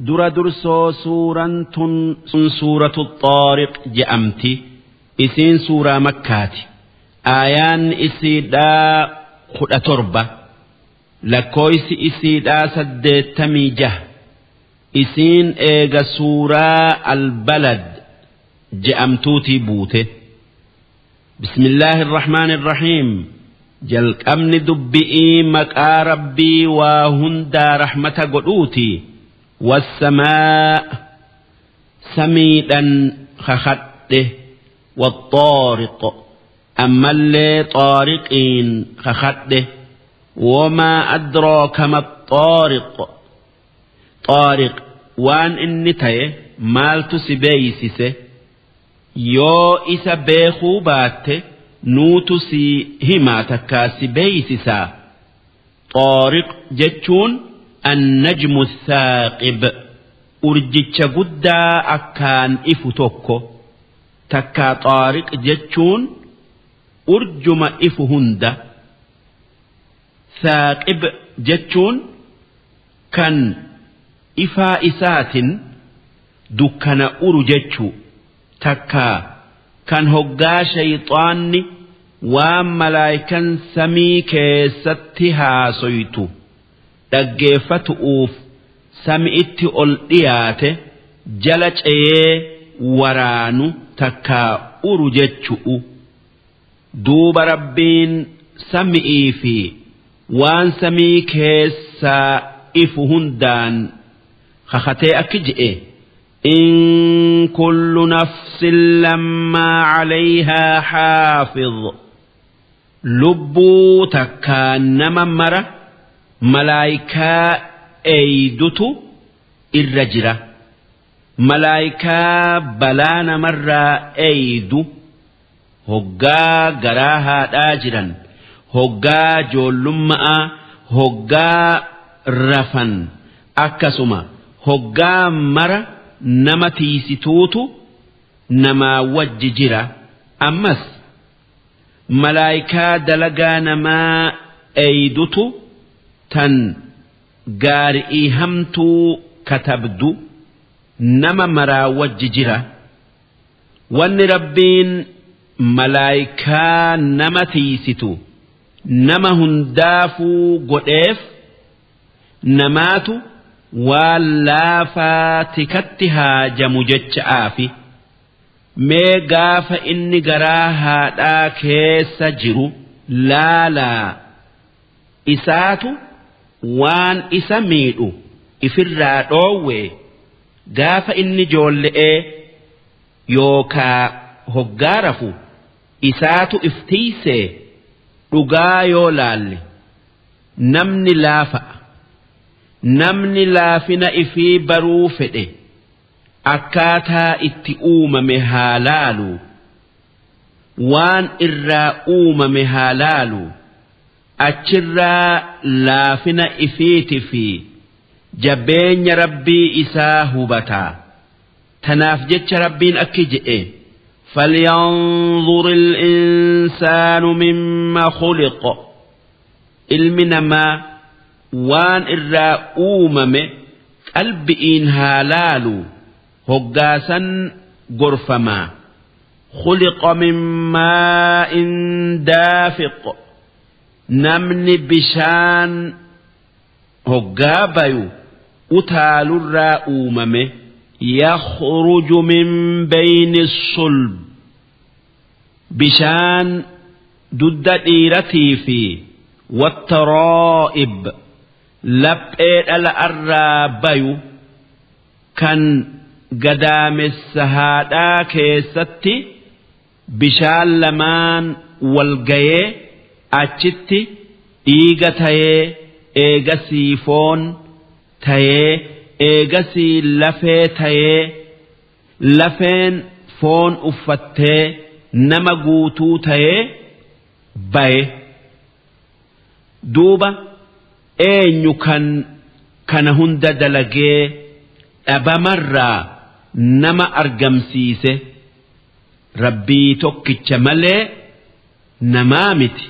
dura dursoo suuraan tun suuratu xaariq je'amti. Isiin suuraa makkaati. Aayaan isiidhaa 17 lakkooysi isiidhaa 86. Isiin eega suuraa albalad je'amtuutii buute. Bismillaahi irrahmaani irrahiim. Jalqabni dubbi'ii maqaa rabbii waa hundaa rahmata godhuuti. Wassamaa samiidhan kakadhe. والطارق أما اللي طارقين خخده وما أدراك ما الطارق طارق وان إنتي مالتو سبيسيسه يو إسا بيخو بات نوتو سي هماتكا سبيسيسا طارق جتشون النجم الثاقب أرجتش قدا أكان إفتوكو takkaa xaariq jechuun urjuma ifu hunda saaqib jechuun kan ifaa isaatin dukkana uru jechuu takkaa kan hoggaa shayxaanni waan malaayikan samii keessatti haasoytu dhaggeeffatu'uuf sami'itti ol dhiyaate jala ceeyee waraanu takkaa uru jechu'u duuba rabbiin sami'ii fi waan samii keessaa ifu hundaan kakatee akki je'e in kullu nafsin lammaa calayhaa xaafid lubbuu takkaa nama mara malaayikaa eeydutu irra jira. malaayikaa balaa namarraa eeydu hoggaa garaa haadhaa jiran hoggaa joollummaa hoggaa rafan akkasuma hoggaa mara nama tiisituutu namaa wajji jira. Ammas malaayikaa dalagaa namaa eeydutu tan gaari'ii hamtuu katabdu nama maraa wajji jira. Wanni rabbiin malaayikaa nama tiisitu nama hundaafuu godheef namaatu waan laafaa tikatti haajamu jecha'aafi mee gaafa inni garaa haadhaa keessa jiru laalaa isaatu waan isa miidhu ifirraa dhoowwee gaafa inni joolle'ee yookaa hoggaa rafu isaatu iftiisee dhugaa yoo laalle namni laafa'a. Namni laafina ifii baruu fedhe akkaataa itti uumame haa laalu waan irraa uumame haa laalu achirraa laafina ifiiti fi jabbeenya rabbii isaa hubataa. Tanaaf jecha rabbiin akki je'e falyanzur al-insaanu mimma khuliq ilmi namaa waan irraa uumame qalbi'iin haa laalu hoggaasan gorfamaa. khuliqa min maa'in daafiq namni bishaan hoggaa bayu utaalurraa uumame yakhruju min bayni sulb bishaan dudda dhiiratii fi wattaraa'ib laphee dhala arraa bayu kan gadaamessa haadhaa keessatti bishaan lamaan wal gayee achitti dhiiga tayee eegasii foon tayee eegasii lafee tayee lafeen foon uffattee nama guutuu tayee baye duuba eenyu kan kana hunda dalagee dhabamarraa nama argamsiise rabbii tokkicha malee namaa miti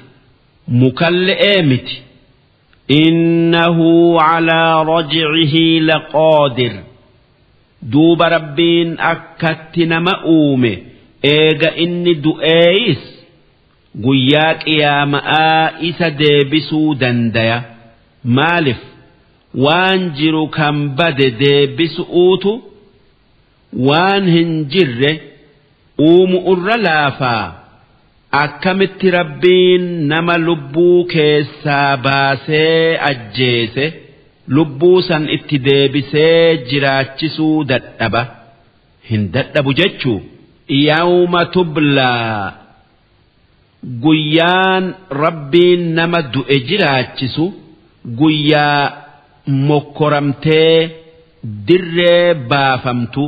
mukalle'ee miti. إنه على رجعه لقادر duuba rabbiin akkatti nama uume eega inni du'eeyis guyyaa qiyaama'aa isa deebisuu dandaya maalif waan jiru kan bade deebisuutu waan hin jirre uumuurra laafaa akkamitti rabbiin nama lubbuu keessaa baasee ajjeese lubbuu san itti deebisee jiraachisuu dadhaba hin dadhabu jechuu yawma tublaa guyyaan rabbiin nama du'e jiraachisu guyyaa mokkoramtee dirree baafamtu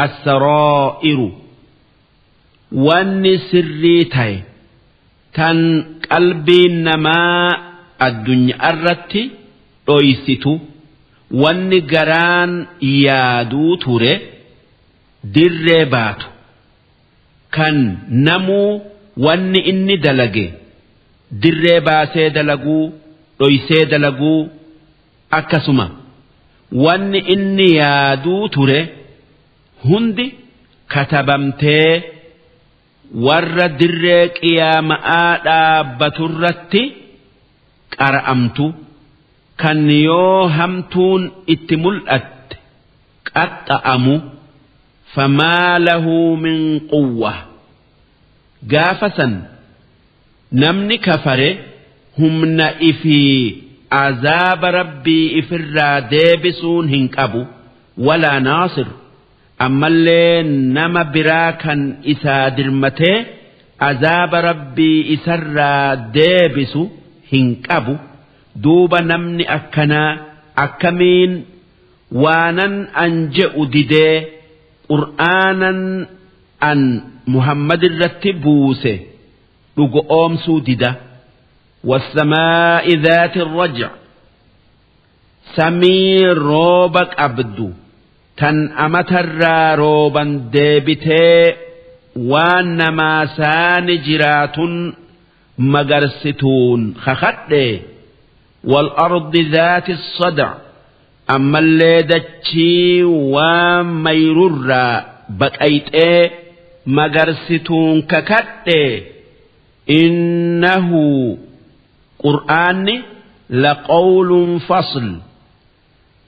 asraa'iru wanni sirrii ta'e tan qalbiin namaa addunyaa irratti dhoysitu wanni garaan yaaduu ture dirree baatu kan namuu wanni inni dalage dirree baasee dalaguu dhoysee dalaguu akkasuma wanni inni yaaduu ture hundi katabamtee warra dirree qiyaama'aa dhaabbaturratti qara'amtu kan yoo hamtuun itti mul'atte qaxxa'amu famaa lahu min quwwa gaafa san namni kafare humna ifii azaaba rabbii ifirraa deebisuun hin qabu walaa naasir ammallee nama biraa kan isaa dirmatee azaaba rabbii isarraa deebisu hin qabu duuba namni akkanaa akkamiin waanan an je'u didee qur'aanan an muhammad irratti buuse dhugo oomsuu dida والسماء ذات الرجع سمي روبك أبدو تن أمتر روبا ديبتي وانما سان جرات مغرستون خخد والأرض ذات الصدع أما اللي دتشي وميرر بكأيت مغرستون ككد إنه قرآن لقول فصل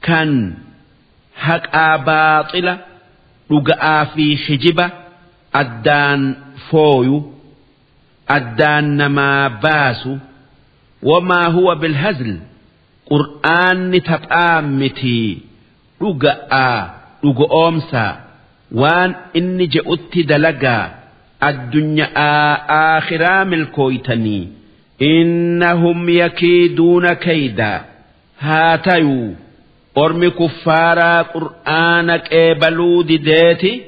كان حق باطلة لقاء في خجبة أدان فويو أدان نما باسو وما هو بالهزل قرآن تبآمتي لقاء أمسا وان إني جئت دلقا الدنيا آخرا ملكويتني إنهم يكيدون كيدا هاتيو أرمي كفارا قرآنك إبلو ديتي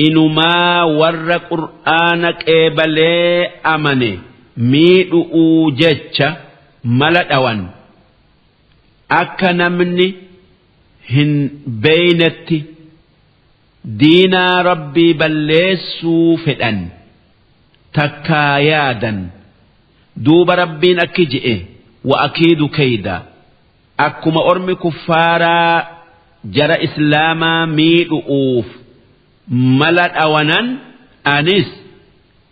إنما ور قرآنك إبلي أمني ميدو جتش ملت أوان أكا نمني هن بينتي دينا ربي بلسو فدان تكايادا دوب ربين أكجئ وأكيد كيدا أكما أرمي كفارا جرى إسلاما ميدؤوف ملت أوانان أنس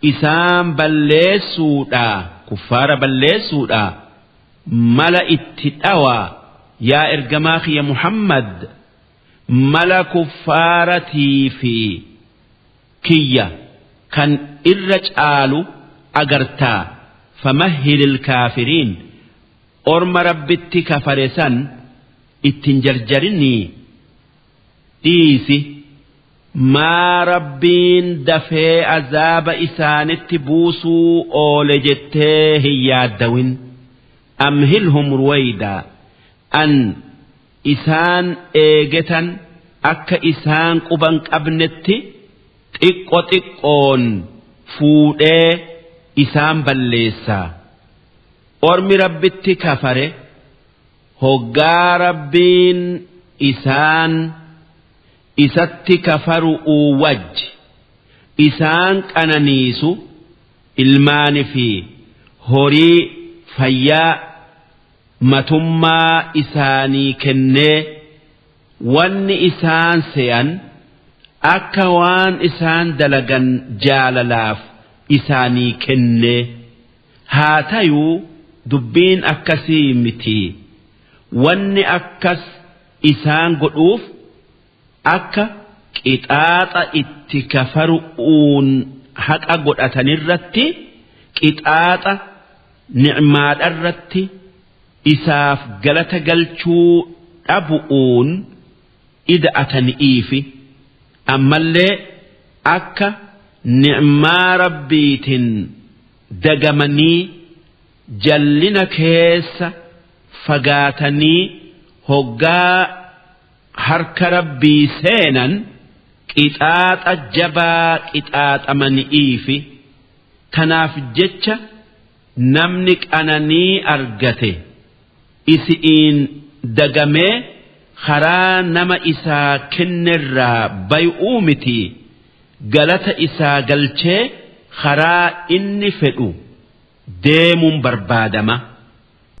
إسام بلسودا كفارا بلسودا ملا اتتاوى يا إرجماخي يا محمد ملا كفارتي في كيا كان إرجعالو أجرتا فمهل الكافرين أرم ربتي كفرسان اتنجرجرني ديسي ما ربين دفي عذاب إسان التبوسو أولجته يادوين أمهلهم رويدا أن إسان إيجتن أكا إسان قبن أبنتي تقون فوده إسان بلسا أرمي ربتي كفره هقا ربين إسان إساتي كفروا وج إسان كاننيسو إلمان في هوري فيا متما إساني كنّي wanni isaan se'an akka waan isaan dalagan jaalalaaf isaanii kenne haa tayuu dubbiin akkasii miti wanni akkas isaan godhuuf akka qixaaxa itti kafaru'uun haqa godhatanirratti qixaaxa ni'maadharratti isaaf galata galchuu dhabu'uun ida'ataniifi ammallee akka ni'maa rabbiitiin dagamanii jallina keessa fagaatanii hoggaa harka rabbii seenan qixaaxa jabaa qixaaxamaniifi tanaaf jecha namni qananii argate isi'iin dagamee karaa nama isaa kennerraa bay'uu miti galata isaa galchee karaa inni fedhu deemuun barbaadama.